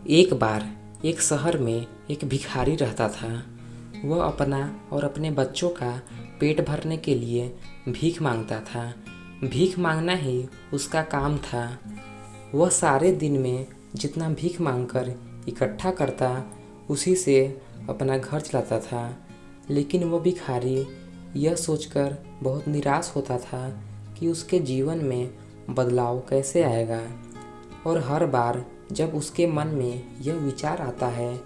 एक बार एक शहर में एक भिखारी रहता था। वह अपना और अपने बच्चों का पेट भरने के लिए भीख मांगता था। भीख मांगना ही उसका काम था। वह सारे दिन में जितना भीख मांगकर इकट्ठा करता उसी से अपना घर चलाता था। लेकिन वह भिखारी यह सोचकर बहुत निराश होता था कि उसके जीवन में बदलाव कैसे आएगा, और हर बार जब उसके मन में यह विचार आता है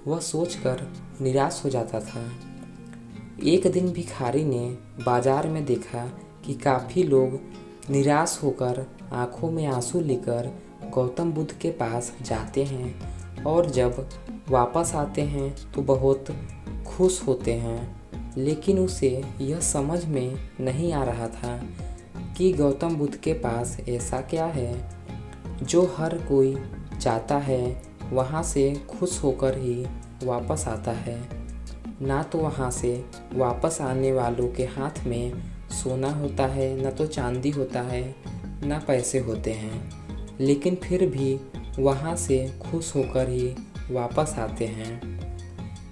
वह सोचकर निराश हो जाता था। एक दिन भिखारी ने बाजार में देखा कि काफ़ी लोग निराश होकर आंखों में आंसू लेकर गौतम बुद्ध के पास जाते हैं, और जब वापस आते हैं तो बहुत खुश होते हैं। लेकिन उसे यह समझ में नहीं आ रहा था कि गौतम बुद्ध के पास ऐसा क्या है जो हर कोई जाता है वहाँ से खुश होकर ही वापस आता है। ना तो वहाँ से वापस आने वालों के हाथ में सोना होता है, ना तो चांदी होता है, ना पैसे होते हैं, लेकिन फिर भी वहाँ से खुश होकर ही वापस आते हैं।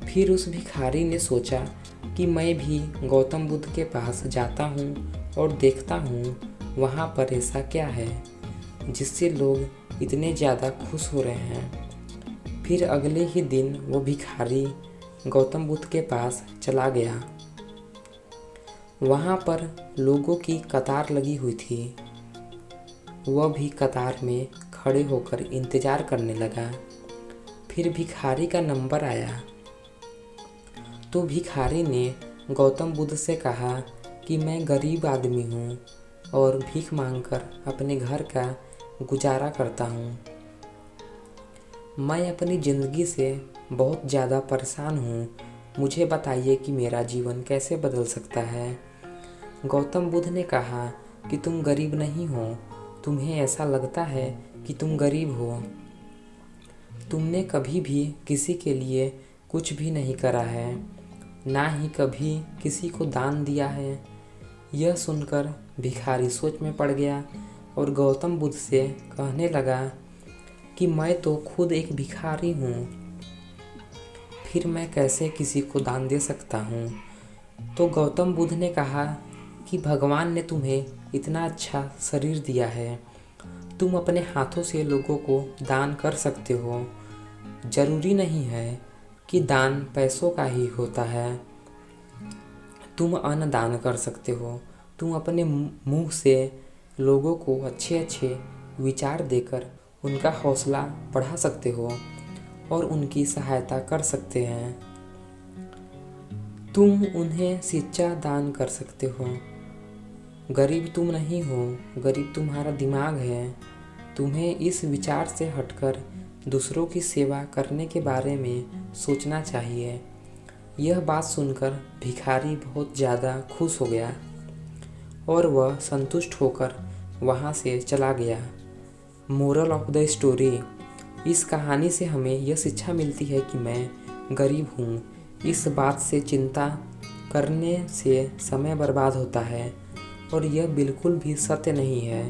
फिर उस भिखारी ने सोचा कि मैं भी गौतम बुद्ध के पास जाता हूँ और देखता हूँ वहाँ पर ऐसा क्या है जिससे लोग इतने ज़्यादा खुश हो रहे हैं। फिर अगले ही दिन वो भिखारी गौतम बुद्ध के पास चला गया। वहाँ पर लोगों की कतार लगी हुई थी। वह भी कतार में खड़े होकर इंतज़ार करने लगा। फिर भिखारी का नंबर आया तो भिखारी ने गौतम बुद्ध से कहा कि मैं गरीब आदमी हूँ और भीख मांगकर अपने घर का गुजारा करता हूँ। मैं अपनी ज़िंदगी से बहुत ज़्यादा परेशान हूँ। मुझे बताइए कि मेरा जीवन कैसे बदल सकता है। गौतम बुद्ध ने कहा कि तुम गरीब नहीं हो, तुम्हें ऐसा लगता है कि तुम गरीब हो। तुमने कभी भी किसी के लिए कुछ भी नहीं करा है, ना ही कभी किसी को दान दिया है। यह सुनकर भिखारी सोच में पड़ गया और गौतम बुद्ध से कहने लगा कि मैं तो खुद एक भिखारी हूँ, फिर मैं कैसे किसी को दान दे सकता हूँ। तो गौतम बुद्ध ने कहा कि भगवान ने तुम्हें इतना अच्छा शरीर दिया है, तुम अपने हाथों से लोगों को दान कर सकते हो। ज़रूरी नहीं है कि दान पैसों का ही होता है। तुम अन्न दान कर सकते हो, तुम अपने मुंह से लोगों को अच्छे अच्छे विचार देकर उनका हौसला बढ़ा सकते हो और उनकी सहायता कर सकते हैं। तुम उन्हें शिक्षा दान कर सकते हो। गरीब तुम नहीं हो, गरीब तुम्हारा दिमाग है। तुम्हें इस विचार से हटकर दूसरों की सेवा करने के बारे में सोचना चाहिए। यह बात सुनकर भिखारी बहुत ज़्यादा खुश हो गया और वह संतुष्ट होकर वहाँ से चला गया। मोरल ऑफ द स्टोरी, इस कहानी से हमें यह शिक्षा मिलती है कि मैं गरीब हूँ। इस बात से चिंता करने से समय बर्बाद होता है और यह बिल्कुल भी सत्य नहीं है।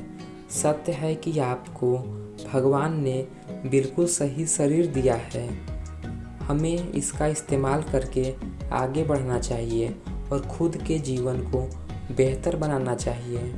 सत्य है कि आपको भगवान ने बिल्कुल सही शरीर दिया है। हमें इसका इस्तेमाल करके आगे बढ़ना चाहिए और खुद के जीवन को बेहतर बनाना चाहिए।